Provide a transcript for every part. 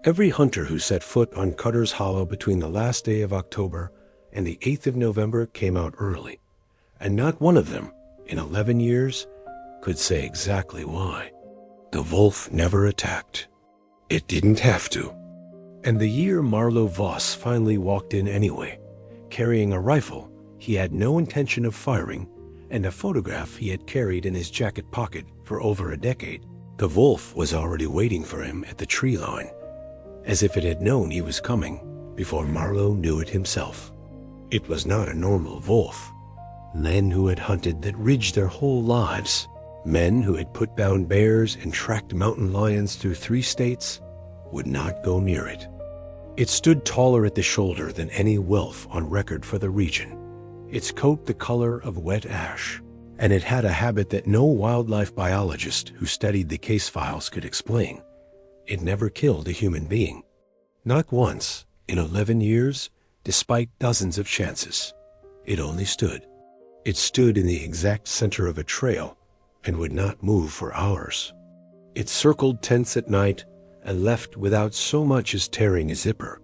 Every hunter who set foot on Cutter's Hollow between the last day of October and the 8th of November came out early, and not one of them, in 11 years, could say exactly why. The wolf never attacked. It didn't have to. And the year Marlowe Voss finally walked in anyway, carrying a rifle he had no intention of firing and a photograph he had carried in his jacket pocket for over a decade, the wolf was already waiting for him at the tree line, as if it had known he was coming before Marlowe knew it himself. It was not a normal wolf. Men who had hunted that ridge their whole lives, men who had put down bears and tracked mountain lions through 3 states, would not go near it. It stood taller at the shoulder than any wolf on record for the region, its coat the color of wet ash, and it had a habit that no wildlife biologist who studied the case files could explain. It never killed a human being. Not once in 11 years, despite dozens of chances. It only stood. It stood in the exact center of a trail and would not move for hours. It circled tents at night and left without so much as tearing a zipper.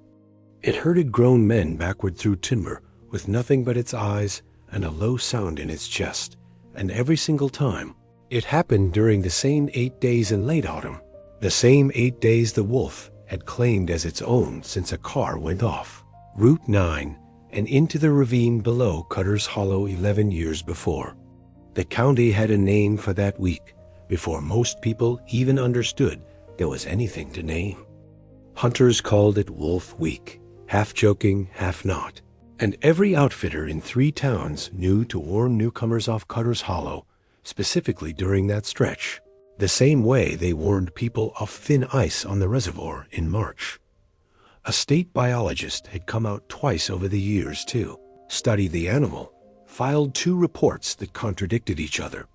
It herded grown men backward through timber with nothing but its eyes and a low sound in its chest, and every single time, it happened during the same 8 days in late autumn, the same 8 days the wolf had claimed as its own since a car went off Route 9 and into the ravine below Cutter's Hollow 11 years before. The county had a name for that week before most people even understood there was anything to name. Hunters called it Wolf Week, half joking, half not, and every outfitter in 3 towns knew to warn newcomers off Cutter's Hollow, specifically during that stretch, the same way they warned people off thin ice on the reservoir in March. A state biologist had come out twice over the years, too, studied the animal, filed 2 reports that contradicted each other,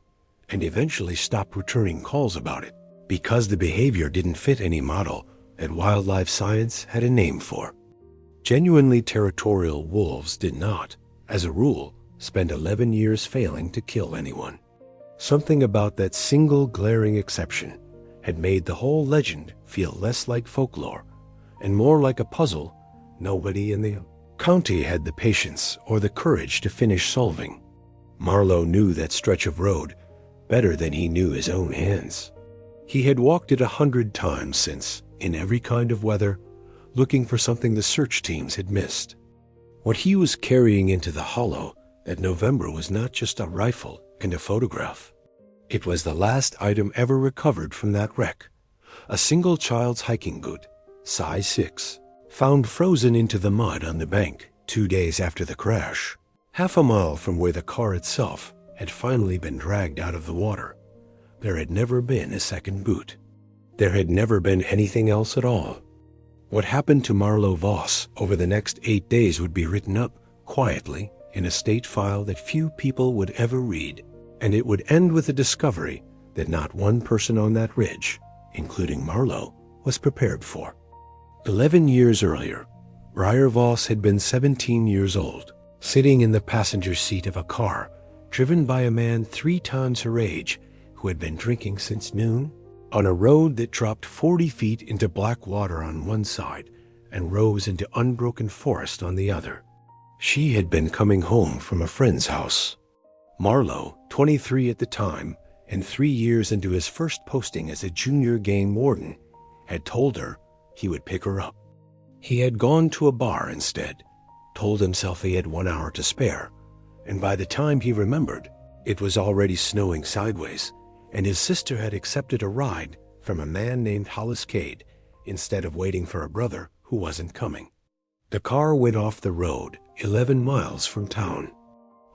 and eventually stopped returning calls about it because the behavior didn't fit any model that wildlife science had a name for. Genuinely territorial wolves did not, as a rule, spend 11 years failing to kill anyone. Something about that single glaring exception had made the whole legend feel less like folklore and more like a puzzle nobody in the county had the patience or the courage to finish solving. Marlowe knew that stretch of road better than he knew his own hands. He had walked it 100 times since, in every kind of weather, looking for something the search teams had missed. What he was carrying into the hollow that November was not just a rifle and a photograph. It was the last item ever recovered from that wreck, a single child's hiking boot, size 6, found frozen into the mud on the bank 2 days after the crash, half a mile from where the car itself had finally been dragged out of the water. There had never been a second boot. There had never been anything else at all. What happened to Marlowe Voss over the next 8 days would be written up quietly in a state file that few people would ever read, and it would end with the discovery that not one person on that ridge, including Marlowe, was prepared for. 11 years earlier, Briar Voss had been 17 years old, sitting in the passenger seat of a car driven by a man 3 times her age who had been drinking since noon, on a road that dropped 40 feet into black water on one side and rose into unbroken forest on the other. She had been coming home from a friend's house. Marlowe, 23 at the time, and 3 years into his first posting as a junior game warden, had told her he would pick her up. He had gone to a bar instead, told himself he had 1 hour to spare, and by the time he remembered, it was already snowing sideways, and his sister had accepted a ride from a man named Hollis Cade instead of waiting for a brother who wasn't coming. The car went off the road 11 miles from town.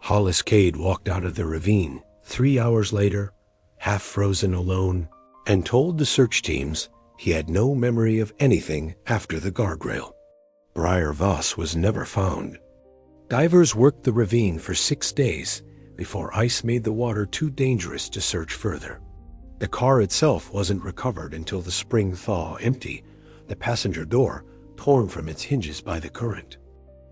Hollis Cade walked out of the ravine 3 hours later, half frozen alone, and told the search teams he had no memory of anything after the guardrail. Briar Voss was never found. Divers worked the ravine for 6 days before ice made the water too dangerous to search further. The car itself wasn't recovered until the spring thaw, empty, the passenger door torn from its hinges by the current.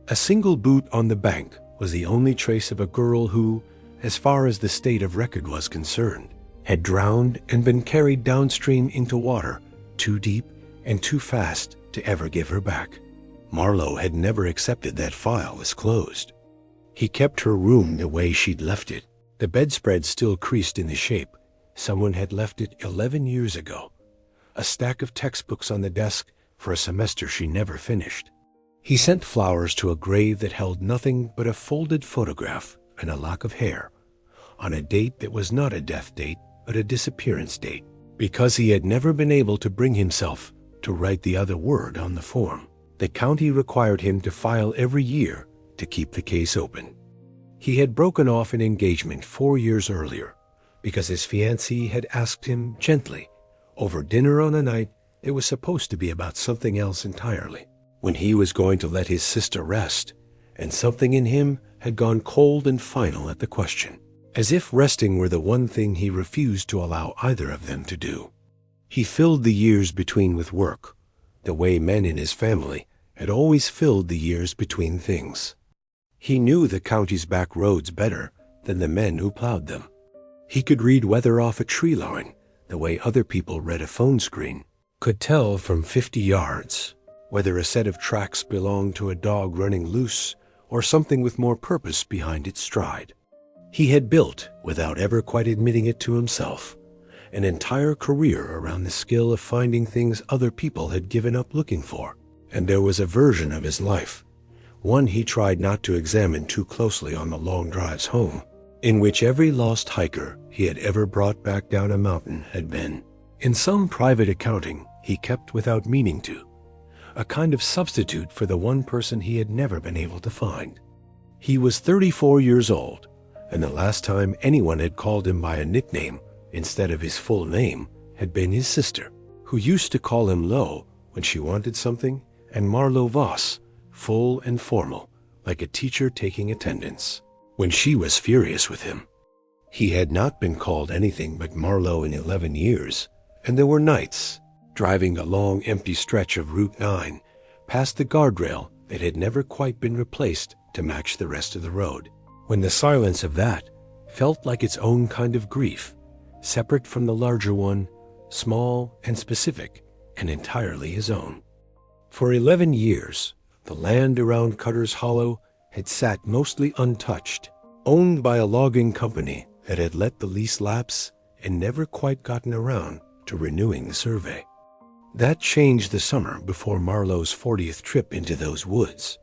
A single boot on the bank was the only trace of a girl who, as far as the state of record was concerned, had drowned and been carried downstream into water too deep and too fast to to ever give her back. Marlowe had never accepted that file as closed. He kept her room the way she'd left it. The bedspread still creased in the shape someone had left it 11 years ago. A stack of textbooks on the desk for a semester she never finished. He sent flowers to a grave that held nothing but a folded photograph and a lock of hair, on a date that was not a death date but a disappearance date, because he had never been able to bring himself to write the other word on the form. The county required him to file every year to keep the case open. He had broken off an engagement 4 years earlier because his fiancée had asked him gently over dinner on a night it was supposed to be about something else entirely, when he was going to let his sister rest, and something in him had gone cold and final at the question, as if resting were the one thing he refused to allow either of them to do. He filled the years between with work, the way men in his family had always filled the years between things. He knew the county's back roads better than the men who plowed them. He could read weather off a tree line the way other people read a phone screen, could tell from 50 yards whether a set of tracks belonged to a dog running loose or something with more purpose behind its stride. He had built, without ever quite admitting it to himself, an entire career around the skill of finding things other people had given up looking for. And there was a version of his life, one he tried not to examine too closely on the long drives home, in which every lost hiker he had ever brought back down a mountain had been, in some private accounting he kept without meaning to, a kind of substitute for the one person he had never been able to find. He was 34 years old, and the last time anyone had called him by a nickname instead of his full name had been his sister, who used to call him Lo when she wanted something, and Marlowe Voss, full and formal, like a teacher taking attendance, when she was furious with him. He had not been called anything but Marlowe in 11 years, and there were nights, driving a long empty stretch of Route 9, past the guardrail that had never quite been replaced to match the rest of the road, when the silence of that felt like its own kind of grief, separate from the larger one, small and specific, and entirely his own. For 11 years, the land around Cutter's Hollow had sat mostly untouched, owned by a logging company that had let the lease lapse and never quite gotten around to renewing the survey. That changed the summer before Marlowe's 40th trip into those woods,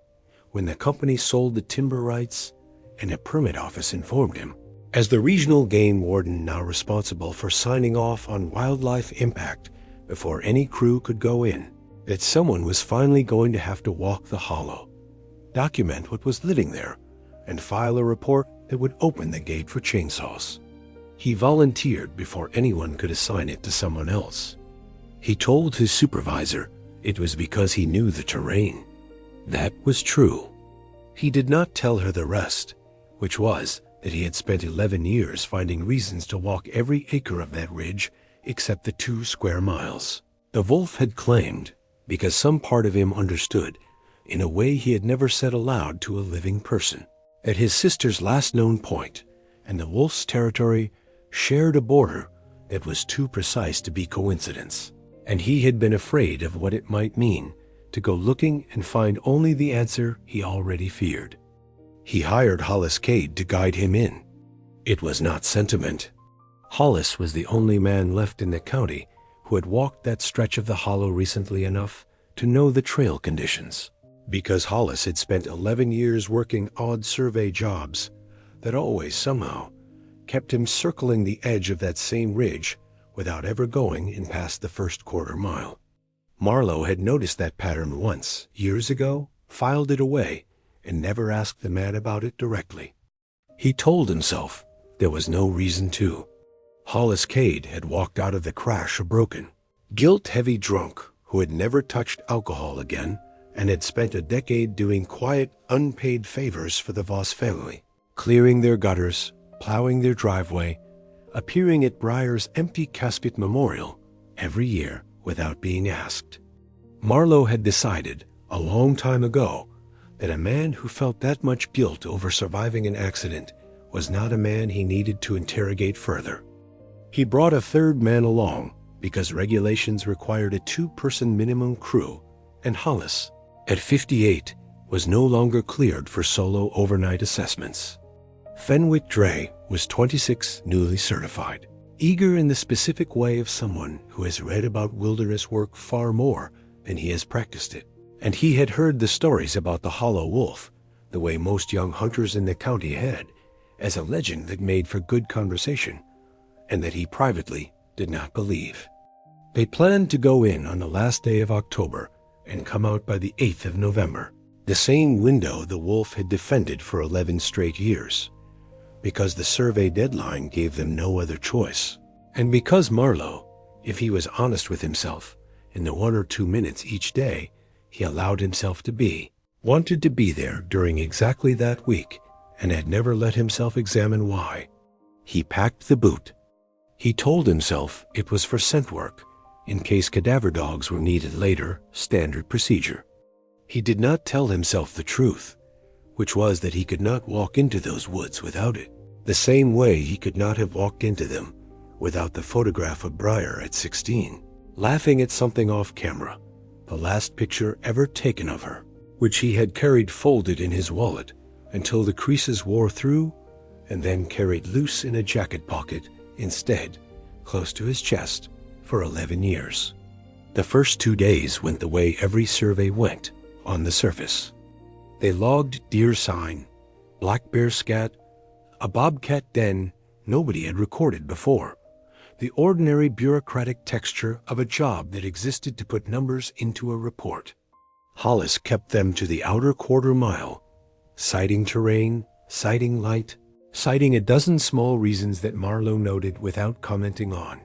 when the company sold the timber rights and a permit office informed him, as the regional game warden now responsible for signing off on wildlife impact before any crew could go in, that someone was finally going to have to walk the hollow, document what was living there, and file a report that would open the gate for chainsaws. He volunteered before anyone could assign it to someone else. He told his supervisor it was because he knew the terrain. That was true. He did not tell her the rest, which was that he had spent 11 years finding reasons to walk every acre of that ridge except the 2 square miles. The wolf had claimed, because some part of him understood, in a way he had never said aloud to a living person, that his sister's last known point and the wolf's territory shared a border that was too precise to be coincidence, and he had been afraid of what it might mean to go looking and find only the answer he already feared. He hired Hollis Cade to guide him in. It was not sentiment. Hollis was the only man left in the county who had walked that stretch of the hollow recently enough to know the trail conditions, because Hollis had spent 11 years working odd survey jobs that always, somehow, kept him circling the edge of that same ridge without ever going in past the first quarter mile. Marlowe had noticed that pattern once, years ago, filed it away, and never asked the man about it directly. He told himself there was no reason to. Hollis Cade had walked out of the crash a broken, guilt-heavy drunk who had never touched alcohol again and had spent a decade doing quiet, unpaid favors for the Voss family, clearing their gutters, plowing their driveway, appearing at Breyer's empty casket memorial every year without being asked. Marlowe had decided a long time ago that a man who felt that much guilt over surviving an accident was not a man he needed to interrogate further. He brought a third man along because regulations required a 2-person minimum crew and Hollis, at 58, was no longer cleared for solo overnight assessments. Fenwick Dre was 26, newly certified, eager in the specific way of someone who has read about wilderness work far more than he has practiced it. And he had heard the stories about the hollow wolf, the way most young hunters in the county had, as a legend that made for good conversation, and that he privately did not believe. They planned to go in on the last day of October and come out by the 8th of November, the same window the wolf had defended for 11 straight years, because the survey deadline gave them no other choice, and because Marlowe, if he was honest with himself, in the 1 or 2 minutes each day he allowed himself to be, wanted to be there during exactly that week and had never let himself examine why. He packed the boot. He told himself it was for scent work, in case cadaver dogs were needed later, standard procedure. He did not tell himself the truth, which was that he could not walk into those woods without it, the same way he could not have walked into them without the photograph of Briar at 16, laughing at something off camera, the last picture ever taken of her, which he had carried folded in his wallet until the creases wore through, and then carried loose in a jacket pocket instead, close to his chest, for 11 years. The first 2 days went the way every survey went on the surface. They logged deer sign, black bear scat, a bobcat den nobody had recorded before, the ordinary bureaucratic texture of a job that existed to put numbers into a report. Hollis kept them to the outer quarter mile, citing terrain, citing light, citing a dozen small reasons that Marlowe noted without commenting on,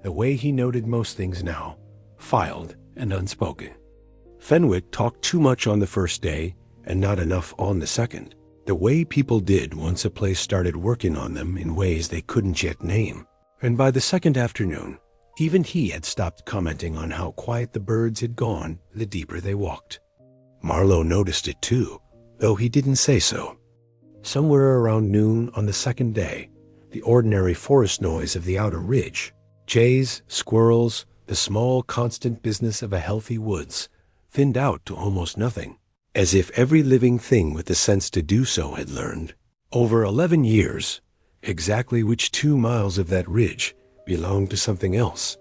the way he noted most things now, filed and unspoken. Fenwick talked too much on the first day and not enough on the second, the way people did once a place started working on them in ways they couldn't yet name. And by the second afternoon, even he had stopped commenting on how quiet the birds had gone the deeper they walked. Marlowe noticed it too, though he didn't say so. Somewhere around noon on the second day, the ordinary forest noise of the outer ridge, jays, squirrels, the small constant business of a healthy woods, thinned out to almost nothing, as if every living thing with the sense to do so had learned, over 11 years, exactly which 2 miles of that ridge belonged to something else,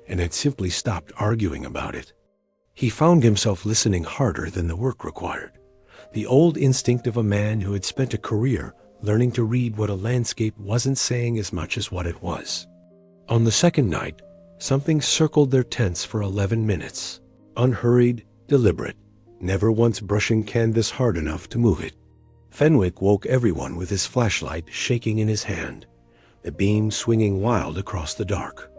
and had simply stopped arguing about it. He found himself listening harder than the work required, the old instinct of a man who had spent a career learning to read what a landscape wasn't saying as much as what it was. On the second night, something circled their tents for 11 minutes, unhurried, deliberate, never once brushing canvas hard enough to move it. Fenwick woke everyone with his flashlight shaking in his hand, the beam swinging wild across the dark.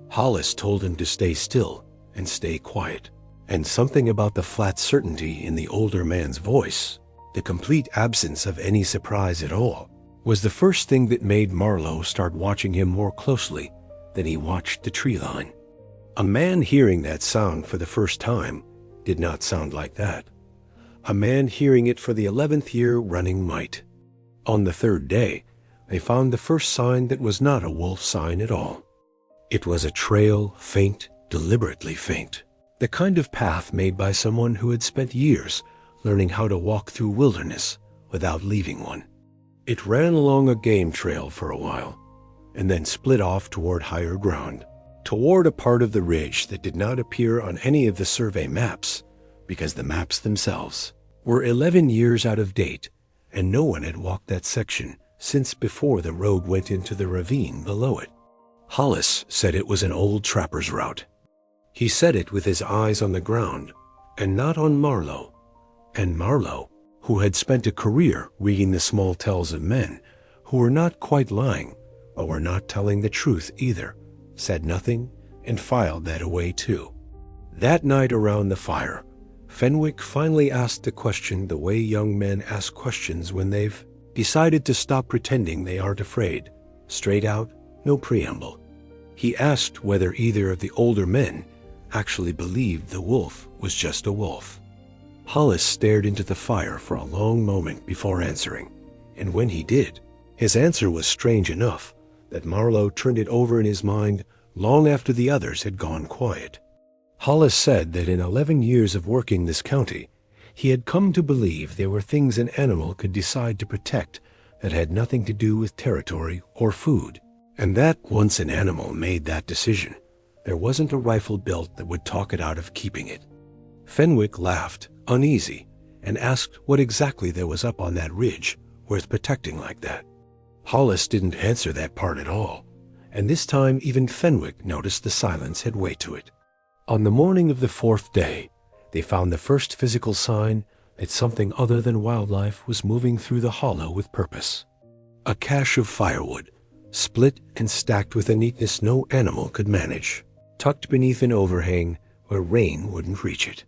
Hollis told him to stay still and stay quiet, and something about the flat certainty in the older man's voice, the complete absence of any surprise at all, was the first thing that made Marlowe start watching him more closely than he watched the tree line. A man hearing that sound for the first time did not sound like that. A man hearing it for the 11th year running might. On the third day, they found the first sign that was not a wolf sign at all. It was a trail, faint, deliberately faint, the kind of path made by someone who had spent years learning how to walk through wilderness without leaving one. It ran along a game trail for a while, and then split off toward higher ground, toward a part of the ridge that did not appear on any of the survey maps, because the maps themselves were 11 years out of date, and no one had walked that section since before the road went into the ravine below it. Hollis said it was an old trapper's route. He said it with his eyes on the ground, and not on Marlowe. And Marlowe, who had spent a career reading the small tells of men who were not quite lying, but were not telling the truth either, said nothing and filed that away too. That night around the fire, Fenwick finally asked the question the way young men ask questions when they've decided to stop pretending they aren't afraid, straight out, no preamble. He asked whether either of the older men actually believed the wolf was just a wolf. Hollis stared into the fire for a long moment before answering, and when he did, his answer was strange enough that Marlowe turned it over in his mind long after the others had gone quiet. Hollis said that in 11 years of working this county, he had come to believe there were things an animal could decide to protect that had nothing to do with territory or food, and that once an animal made that decision, there wasn't a rifle built that would talk it out of keeping it. Fenwick laughed, uneasy, and asked what exactly there was up on that ridge worth protecting like that. Hollis didn't answer that part at all, and this time even Fenwick noticed the silence had weight to it. On the morning of the 4th day, they found the first physical sign that something other than wildlife was moving through the hollow with purpose. A cache of firewood, split and stacked with a neatness no animal could manage, tucked beneath an overhang where rain wouldn't reach it.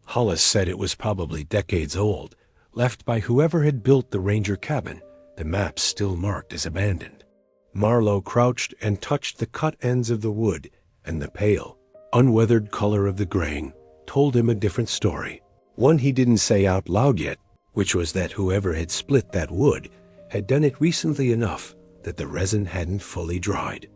Hollis said it was probably decades old, left by whoever had built the ranger cabin, the maps still marked as abandoned. Marlowe crouched and touched the cut ends of the wood, and the pale, unweathered color of the grain told him a different story, one he didn't say out loud yet, which was that whoever had split that wood had done it recently enough that the resin hadn't fully dried.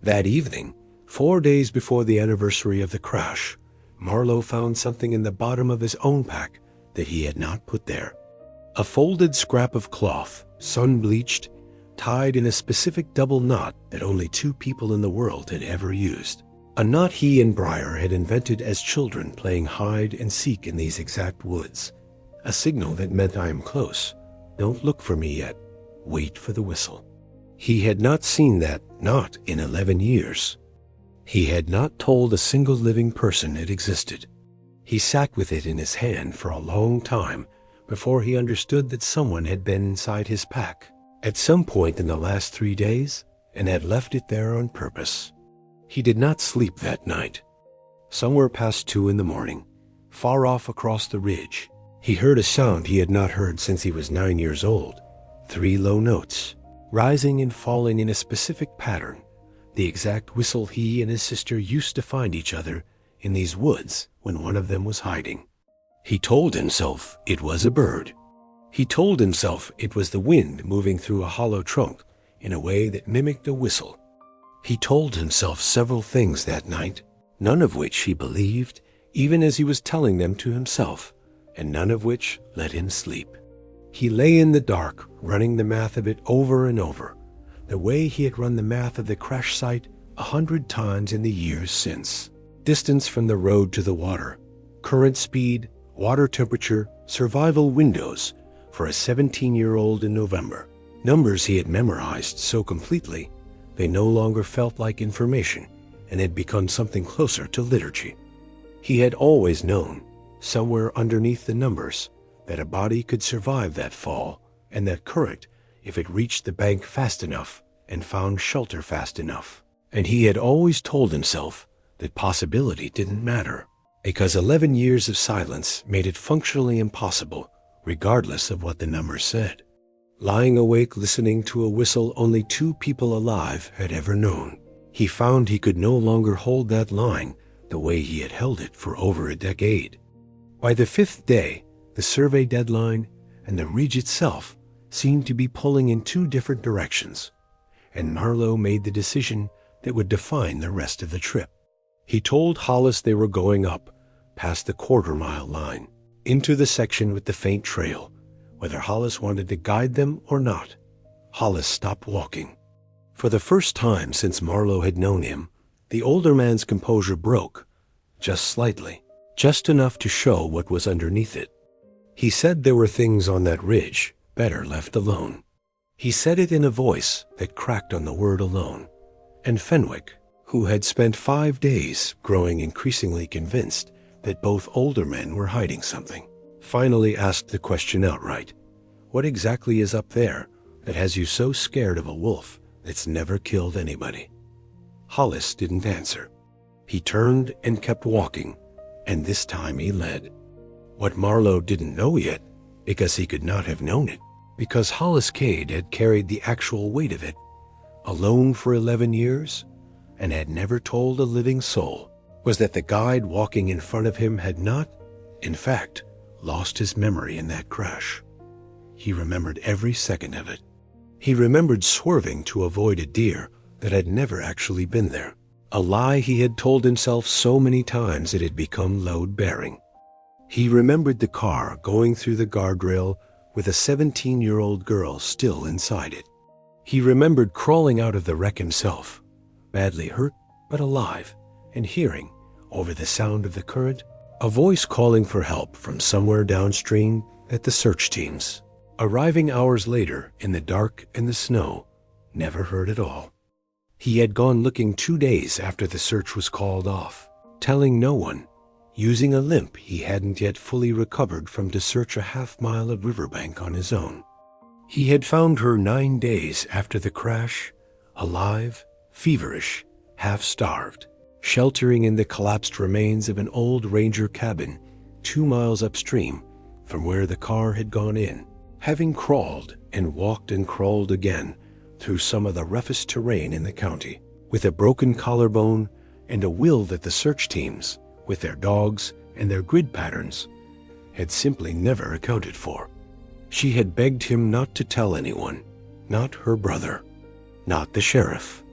That evening, 4 days before the anniversary of the crash, Marlowe found something in the bottom of his own pack that he had not put there. A folded scrap of cloth, sun-bleached, tied in a specific double knot that only 2 people in the world had ever used. A knot he and Briar had invented as children playing hide and seek in these exact woods. A signal that meant I am close. Don't look for me yet. Wait for the whistle. He had not seen that knot in 11 years. He had not told a single living person it existed. He sat with it in his hand for a long time before he understood that someone had been inside his pack at some point in the last 3 days and had left it there on purpose. He did not sleep that night. Somewhere past 2 in the morning, far off across the ridge, he heard a sound he had not heard since he was 9 years old. 3 low notes, rising and falling in a specific pattern, the exact whistle he and his sister used to find each other in these woods when one of them was hiding. He told himself it was a bird. He told himself it was the wind moving through a hollow trunk in a way that mimicked a whistle. He told himself several things that night, none of which he believed, even as he was telling them to himself, and none of which let him sleep. He lay in the dark, running the math of it over and over, the way he had run the math of the crash site 100 times in the years since. Distance from the road to the water, current speed, water temperature, survival windows for a 17-year-old in November. Numbers he had memorized so completely they no longer felt like information and had become something closer to liturgy. He had always known, somewhere underneath the numbers, that a body could survive that fall and that current if it reached the bank fast enough and found shelter fast enough. And he had always told himself that possibility didn't matter, because 11 years of silence made it functionally impossible, regardless of what the numbers said. Lying awake listening to a whistle only 2 people alive had ever known, he found he could no longer hold that line the way he had held it for over a decade. By the 5th day, the survey deadline and the ridge itself seemed to be pulling in 2 different directions, and Marlowe made the decision that would define the rest of the trip. He told Hollis they were going up, past the quarter-mile line, into the section with the faint trail, whether Hollis wanted to guide them or not. Hollis stopped walking. For the first time since Marlowe had known him, the older man's composure broke, just slightly, just enough to show what was underneath it. He said there were things on that ridge better left alone. He said it in a voice that cracked on the word alone, and Fenwick, who had spent 5 days growing increasingly convinced that both older men were hiding something, finally asked the question outright. What exactly is up there that has you so scared of a wolf that's never killed anybody? Hollis didn't answer. He turned and kept walking, and this time he led. What Marlowe didn't know yet, because he could not have known it, because Hollis Cade had carried the actual weight of it, alone for 11 years, and had never told a living soul, was that the guide walking in front of him had not, in fact, lost his memory in that crash. He remembered every second of it. He remembered swerving to avoid a deer that had never actually been there, a lie he had told himself so many times it had become load-bearing. He remembered the car going through the guardrail with a 17-year-old girl still inside it. He remembered crawling out of the wreck himself, badly hurt but alive, and hearing, over the sound of the current, a voice calling for help from somewhere downstream at the search teams. Arriving hours later in the dark and the snow, never heard at all. He had gone looking 2 days after the search was called off, telling no one, using a limp he hadn't yet fully recovered from to search a half-mile of riverbank on his own. He had found her 9 days after the crash, alive, feverish, half-starved, sheltering in the collapsed remains of an old ranger cabin 2 miles upstream from where the car had gone in, having crawled and walked and crawled again through some of the roughest terrain in the county, with a broken collarbone and a will that the search teams, with their dogs and their grid patterns, had simply never accounted for. She had begged him not to tell anyone, not her brother, not the sheriff,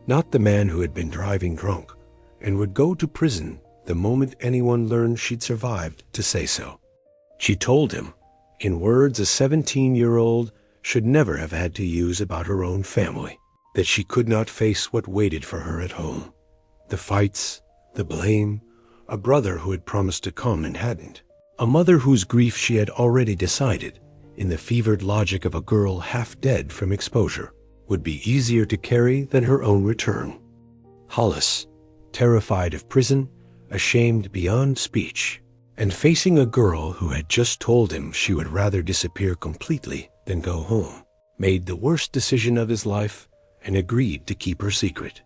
not the man who had been driving drunk and would go to prison the moment anyone learned she'd survived to say so. She told him, in words a 17-year-old should never have had to use about her own family, that she could not face what waited for her at home. The fights, the blame, a brother who had promised to come and hadn't, a mother whose grief she had already decided, in the fevered logic of a girl half dead from exposure, would be easier to carry than her own return. Hollis, terrified of prison, ashamed beyond speech, and facing a girl who had just told him she would rather disappear completely than go home, made the worst decision of his life and agreed to keep her secret.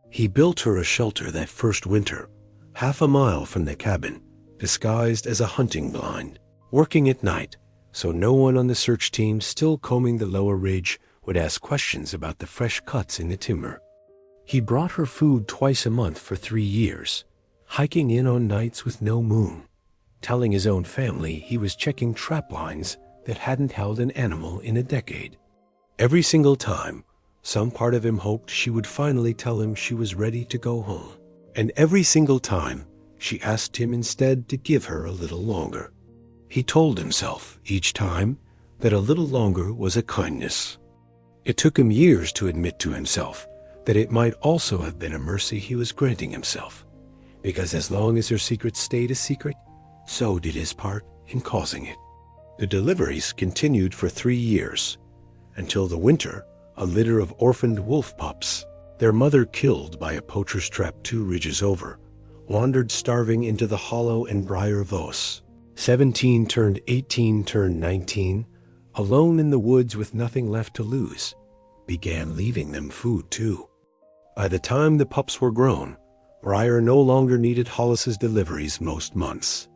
He built her a shelter that first winter, half a mile from the cabin, disguised as a hunting blind, working at night so no one on the search team still combing the lower ridge would ask questions about the fresh cuts in the timber. He brought her food twice a month for 3 years, hiking in on nights with no moon, telling his own family he was checking trap lines that hadn't held an animal in a decade. Every single time, some part of him hoped she would finally tell him she was ready to go home. And every single time, she asked him instead to give her a little longer. He told himself each time that a little longer was a kindness. It took him years to admit to himself that it might also have been a mercy he was granting himself, because as long as her secret stayed a secret, so did his part in causing it. The deliveries continued for 3 years, until the winter, a litter of orphaned wolf pups, their mother killed by a poacher's trap 2 ridges over, wandered starving into the hollow and Marlowe Voss. 17 turned 18 turned 19, alone in the woods with nothing left to lose, began leaving them food too. By the time the pups were grown, Marlowe no longer needed Hollis's deliveries most months.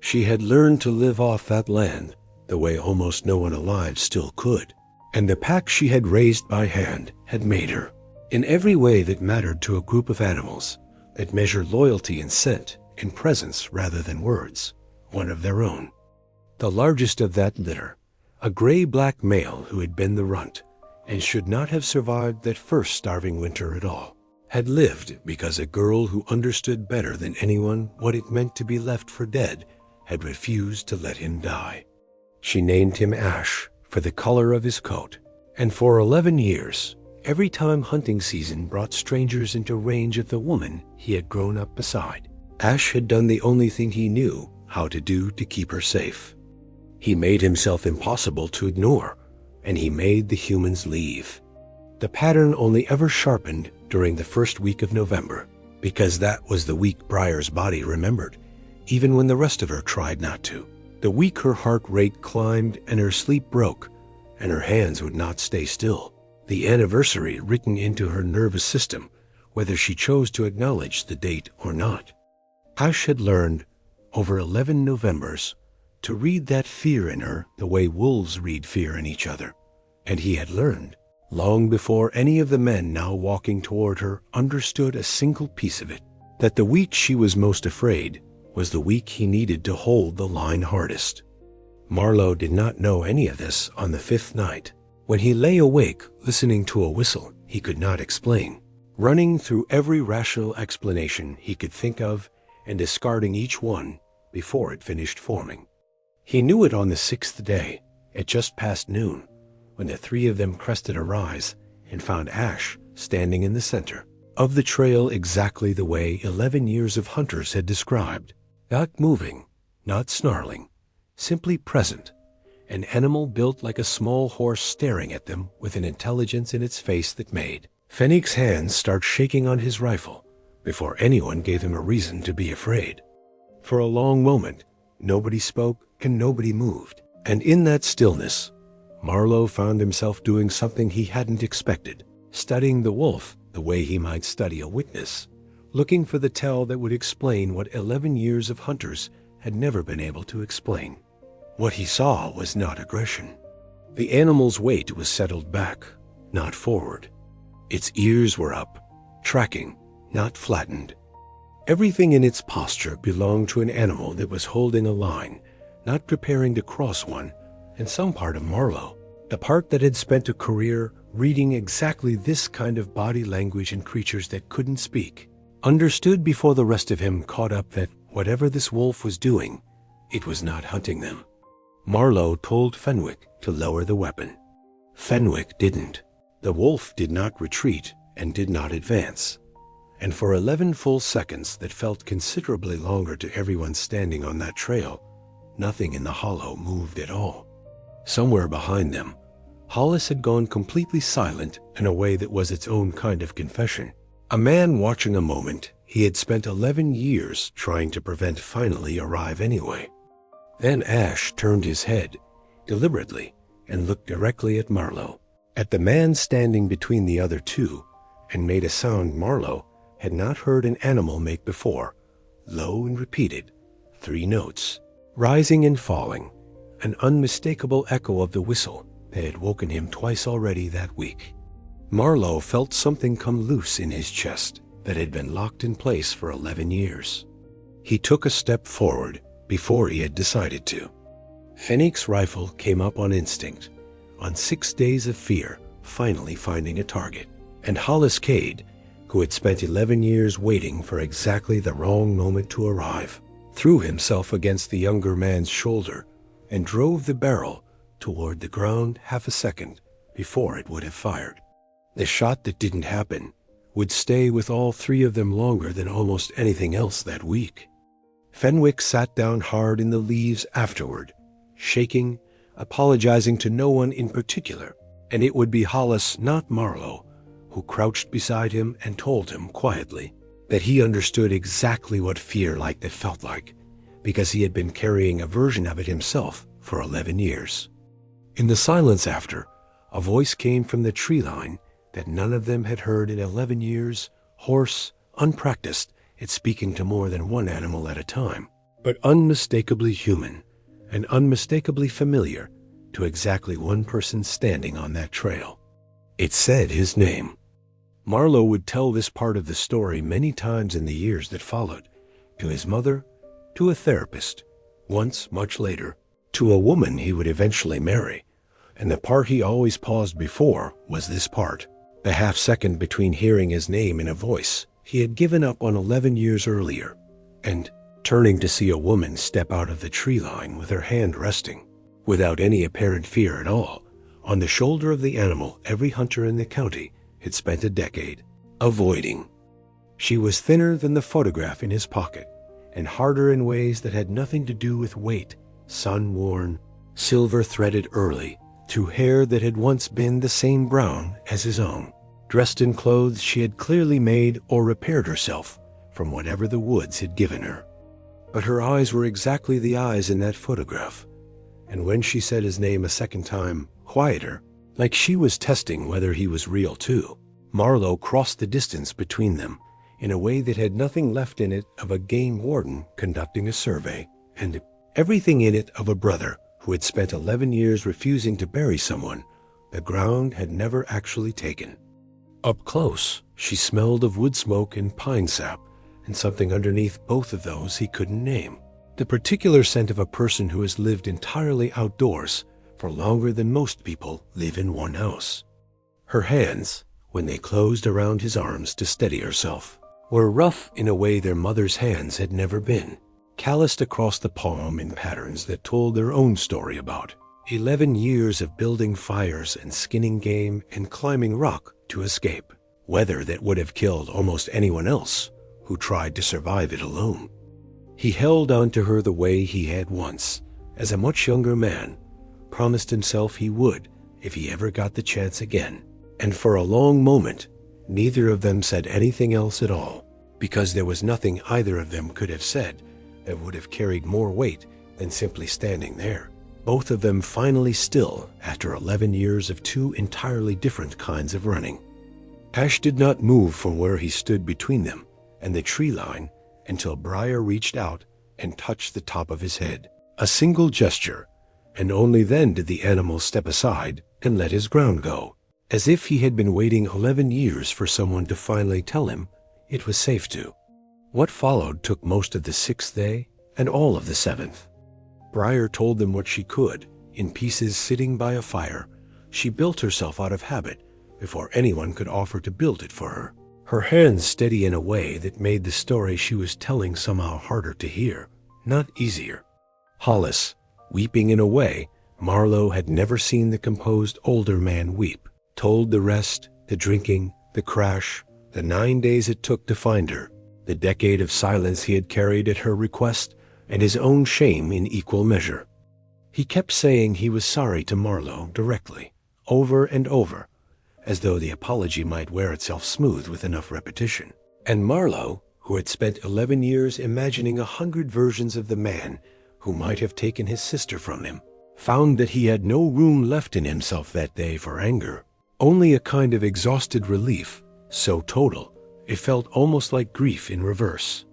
She had learned to live off that land the way almost no one alive still could, and the pack she had raised by hand had made her, in every way that mattered to a group of animals that measured loyalty in scent and presence rather than words, one of their own. The largest of that litter, a gray-black male who had been the runt and should not have survived that first starving winter at all, had lived because a girl who understood better than anyone what it meant to be left for dead had refused to let him die. She named him Ash for the color of his coat, and for 11 years, every time hunting season brought strangers into range of the woman he had grown up beside, Ash had done the only thing he knew how to do to keep her safe. He made himself impossible to ignore, and he made the humans leave. The pattern only ever sharpened during the first week of November, because that was the week Briar's body remembered, even when the rest of her tried not to. The week her heart rate climbed and her sleep broke, and her hands would not stay still. The anniversary written into her nervous system, whether she chose to acknowledge the date or not. Ash had learned, over 11 Novembers, to read that fear in her the way wolves read fear in each other. And he had learned, long before any of the men now walking toward her understood a single piece of it, that the week she was most afraid was the week he needed to hold the line hardest. Marlowe did not know any of this on the 5th night, when he lay awake listening to a whistle he could not explain, running through every rational explanation he could think of and discarding each one before it finished forming. He knew it on the 6th day, at just past noon, when the three of them crested a rise and found Ash standing in the center of the trail exactly the way 11 years of hunters had described. Not moving, not snarling, simply present, an animal built like a small horse staring at them with an intelligence in its face that made Fennec's hands start shaking on his rifle before anyone gave him a reason to be afraid. For a long moment, nobody spoke and nobody moved, and in that stillness, Marlowe found himself doing something he hadn't expected, studying the wolf the way he might study a witness, looking for the tell that would explain what 11 years of hunters had never been able to explain. What he saw was not aggression. The animal's weight was settled back, not forward. Its ears were up, tracking, not flattened. Everything in its posture belonged to an animal that was holding a line, not preparing to cross one, and some part of Marlowe, the part that had spent a career reading exactly this kind of body language in creatures that couldn't speak, understood before the rest of him caught up that whatever this wolf was doing, it was not hunting them. Marlowe told Fenwick to lower the weapon. Fenwick didn't. The wolf did not retreat and did not advance. And for 11 full seconds that felt considerably longer to everyone standing on that trail, nothing in the hollow moved at all. Somewhere behind them, Hollis had gone completely silent in a way that was its own kind of confession. A man watching a moment he had spent 11 years trying to prevent finally arrive anyway. Then Ash turned his head, deliberately, and looked directly at Marlowe, at the man standing between the other two, and made a sound Marlowe had not heard an animal make before, low and repeated, 3 notes, rising and falling, an unmistakable echo of the whistle that had woken him twice already that week. Marlowe felt something come loose in his chest that had been locked in place for 11 years. He took a step forward before he had decided to. Fenwick's rifle came up on instinct, on 6 days of fear finally finding a target, and Hollis Cade, who had spent 11 years waiting for exactly the wrong moment to arrive, threw himself against the younger man's shoulder and drove the barrel toward the ground half a second before it would have fired. The shot that didn't happen would stay with all 3 of them longer than almost anything else that week. Fenwick sat down hard in the leaves afterward, shaking, apologizing to no one in particular, and it would be Hollis, not Marlowe, who crouched beside him and told him quietly that he understood exactly what fear like that felt like, because he had been carrying a version of it himself for 11 years. In the silence after, a voice came from the tree line that none of them had heard in 11 years, hoarse, unpracticed at speaking to more than one animal at a time, but unmistakably human and unmistakably familiar to exactly one person standing on that trail. It said his name. Marlowe would tell this part of the story many times in the years that followed, to his mother, to a therapist, once, much later, to a woman he would eventually marry, and the part he always paused before was this part, the half second between hearing his name in a voice he had given up on 11 years earlier, and turning to see a woman step out of the tree line with her hand resting, without any apparent fear at all, on the shoulder of the animal every hunter in the county had spent a decade avoiding. She was thinner than the photograph in his pocket, and harder in ways that had nothing to do with weight, sun-worn, silver-threaded early, through hair that had once been the same brown as his own, dressed in clothes she had clearly made or repaired herself from whatever the woods had given her. But her eyes were exactly the eyes in that photograph, and when she said his name a second time, quieter, like she was testing whether he was real too, Marlowe crossed the distance between them in a way that had nothing left in it of a game warden conducting a survey, and everything in it of a brother who had spent 11 years refusing to bury someone the ground had never actually taken. Up close, she smelled of wood smoke and pine sap, and something underneath both of those he couldn't name. The particular scent of a person who has lived entirely outdoors for longer than most people live in one house. Her hands, when they closed around his arms to steady herself, were rough in a way their mother's hands had never been, calloused across the palm in patterns that told their own story about 11 years of building fires and skinning game and climbing rock to escape, weather that would have killed almost anyone else who tried to survive it alone. He held on to her the way he had once, as a much younger man, promised himself he would if he ever got the chance again. And for a long moment, neither of them said anything else at all, because there was nothing either of them could have said that would have carried more weight than simply standing there, both of them finally still after 11 years of two entirely different kinds of running. Ash did not move from where he stood between them and the tree line until Briar reached out and touched the top of his head. A single gesture, and only then did the animal step aside and let his ground go, as if he had been waiting 11 years for someone to finally tell him it was safe to. What followed took most of the 6th day and all of the 7th. Briar told them what she could, in pieces sitting by a fire. She built herself out of habit before anyone could offer to build it for her, her hands steady in a way that made the story she was telling somehow harder to hear, not easier. Hollis, weeping in a way Marlowe had never seen the composed older man weep, told the rest, the drinking, the crash, the 9 days it took to find her, the decade of silence he had carried at her request, and his own shame in equal measure. He kept saying he was sorry to Marlowe directly, over and over, as though the apology might wear itself smooth with enough repetition. And Marlowe, who had spent 11 years imagining 100 versions of the man who might have taken his sister from him, found that he had no room left in himself that day for anger, only a kind of exhausted relief, so total it felt almost like grief in reverse.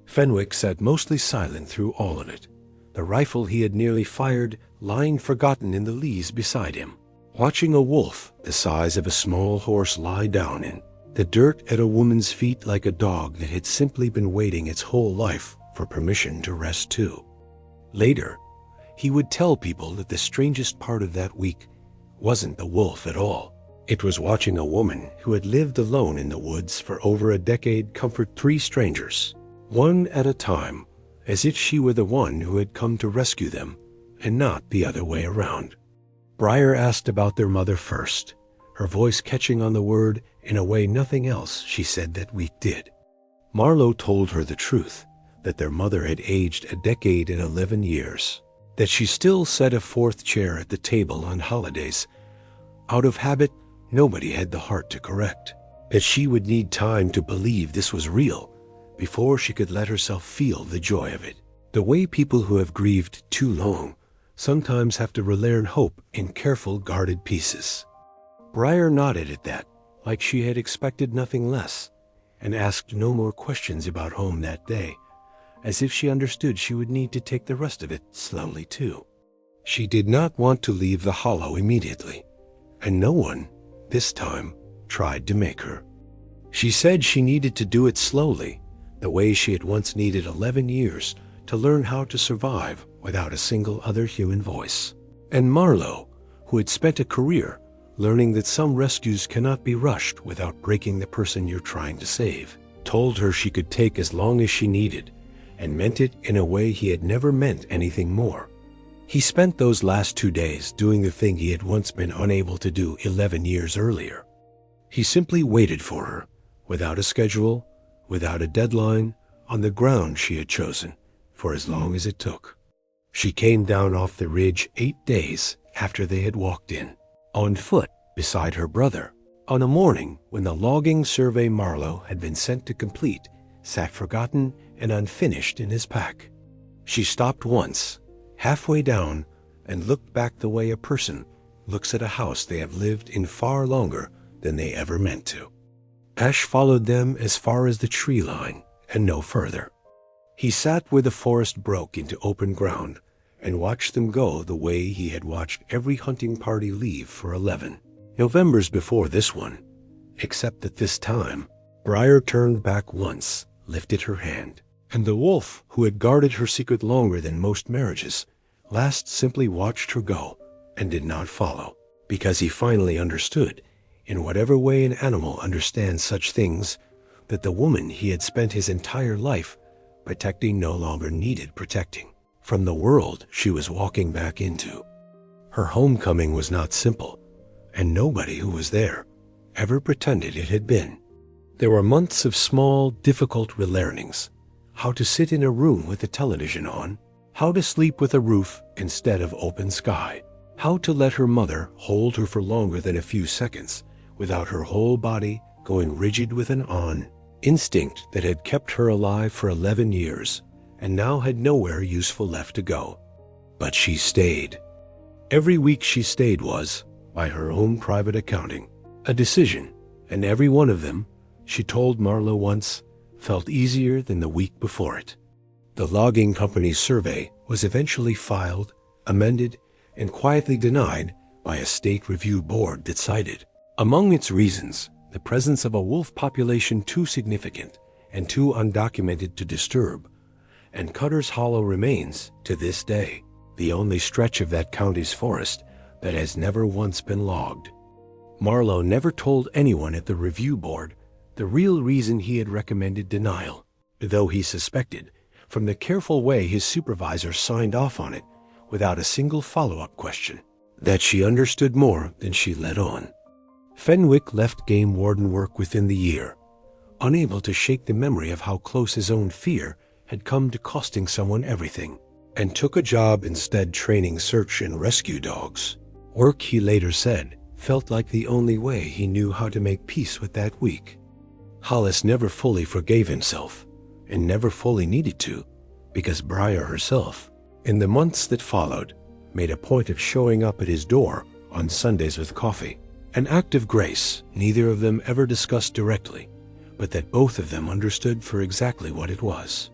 Fenwick sat mostly silent through all of it, the rifle he had nearly fired lying forgotten in the leaves beside him, watching a wolf the size of a small horse lie down in the dirt at a woman's feet like a dog that had simply been waiting its whole life for permission to rest too. Later, he would tell people that the strangest part of that week wasn't the wolf at all. It was watching a woman who had lived alone in the woods for over a decade comfort 3 strangers, one at a time, as if she were the one who had come to rescue them, and not the other way around. Briar asked about their mother first, her voice catching on the word in a way nothing else she said that week did. Marlowe told her the truth, that their mother had aged a decade and 11 years, that she still sat a 4th chair at the table on holidays. Out of habit, nobody had the heart to correct, that she would need time to believe this was real before she could let herself feel the joy of it. The way people who have grieved too long sometimes have to relearn hope in careful, guarded pieces. Briar nodded at that, like she had expected nothing less, and asked no more questions about home that day, as if she understood she would need to take the rest of it slowly too. She did not want to leave the hollow immediately, and no one, this time, tried to make her. She said she needed to do it slowly, the way she had once needed 11 years to learn how to survive without a single other human voice. And Marlowe, who had spent a career learning that some rescues cannot be rushed without breaking the person you're trying to save, told her she could take as long as she needed, and meant it in a way he had never meant anything more. He spent those last 2 days doing the thing he had once been unable to do 11 years earlier. He simply waited for her, without a schedule, without a deadline, on the ground she had chosen, for as long as it took. She came down off the ridge 8 days after they had walked in, on foot beside her brother, on a morning when the logging survey Marlowe had been sent to complete sat forgotten and unfinished in his pack. She stopped once, halfway down, and looked back the way a person looks at a house they have lived in far longer than they ever meant to. Ash followed them as far as the tree line and no further. He sat where the forest broke into open ground and watched them go the way he had watched every hunting party leave for 11 Novembers before this one, except that this time, Briar turned back once, lifted her hand, and the wolf, who had guarded her secret longer than most marriages, last simply watched her go and did not follow, because he finally understood in whatever way an animal understands such things, that the woman he had spent his entire life protecting no longer needed protecting from the world she was walking back into. Her homecoming was not simple, and nobody who was there ever pretended it had been. There were months of small, difficult relearnings: how to sit in a room with the television on, how to sleep with a roof instead of open sky, how to let her mother hold her for longer than a few seconds without her whole body going rigid with an instinct that had kept her alive for 11 years and now had nowhere useful left to go. But she stayed. Every week she stayed was, by her own private accounting, a decision, and every one of them, she told Marlowe once, felt easier than the week before it. The logging company's survey was eventually filed, amended, and quietly denied by a state review board that cited, among its reasons, the presence of a wolf population too significant and too undocumented to disturb, and Cutter's Hollow remains, to this day, the only stretch of that county's forest that has never once been logged. Marlowe never told anyone at the review board the real reason he had recommended denial, though he suspected, from the careful way his supervisor signed off on it without a single follow-up question, that she understood more than she let on. Fenwick left game warden work within the year, unable to shake the memory of how close his own fear had come to costing someone everything, and took a job instead training search and rescue dogs. Work, he later said, felt like the only way he knew how to make peace with that week. Hollis never fully forgave himself, and never fully needed to, because Briar herself, in the months that followed, made a point of showing up at his door on Sundays with coffee, an act of grace neither of them ever discussed directly, but that both of them understood for exactly what it was.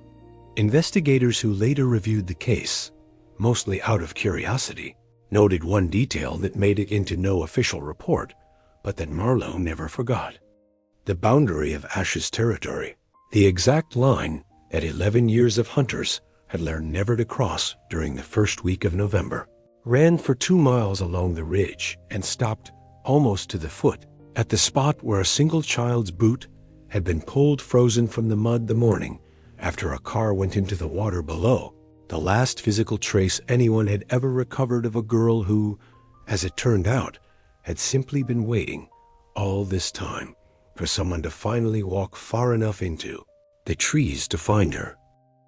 Investigators who later reviewed the case, mostly out of curiosity, noted one detail that made it into no official report, but that Marlowe never forgot. The boundary of Ash's territory, the exact line that 11 years of hunters had learned never to cross during the first week of November, ran for 2 miles along the ridge and stopped almost to the foot at the spot where a single child's boot had been pulled frozen from the mud the morning after a car went into the water below, the last physical trace anyone had ever recovered of a girl who, as it turned out, had simply been waiting all this time for someone to finally walk far enough into the trees to find her.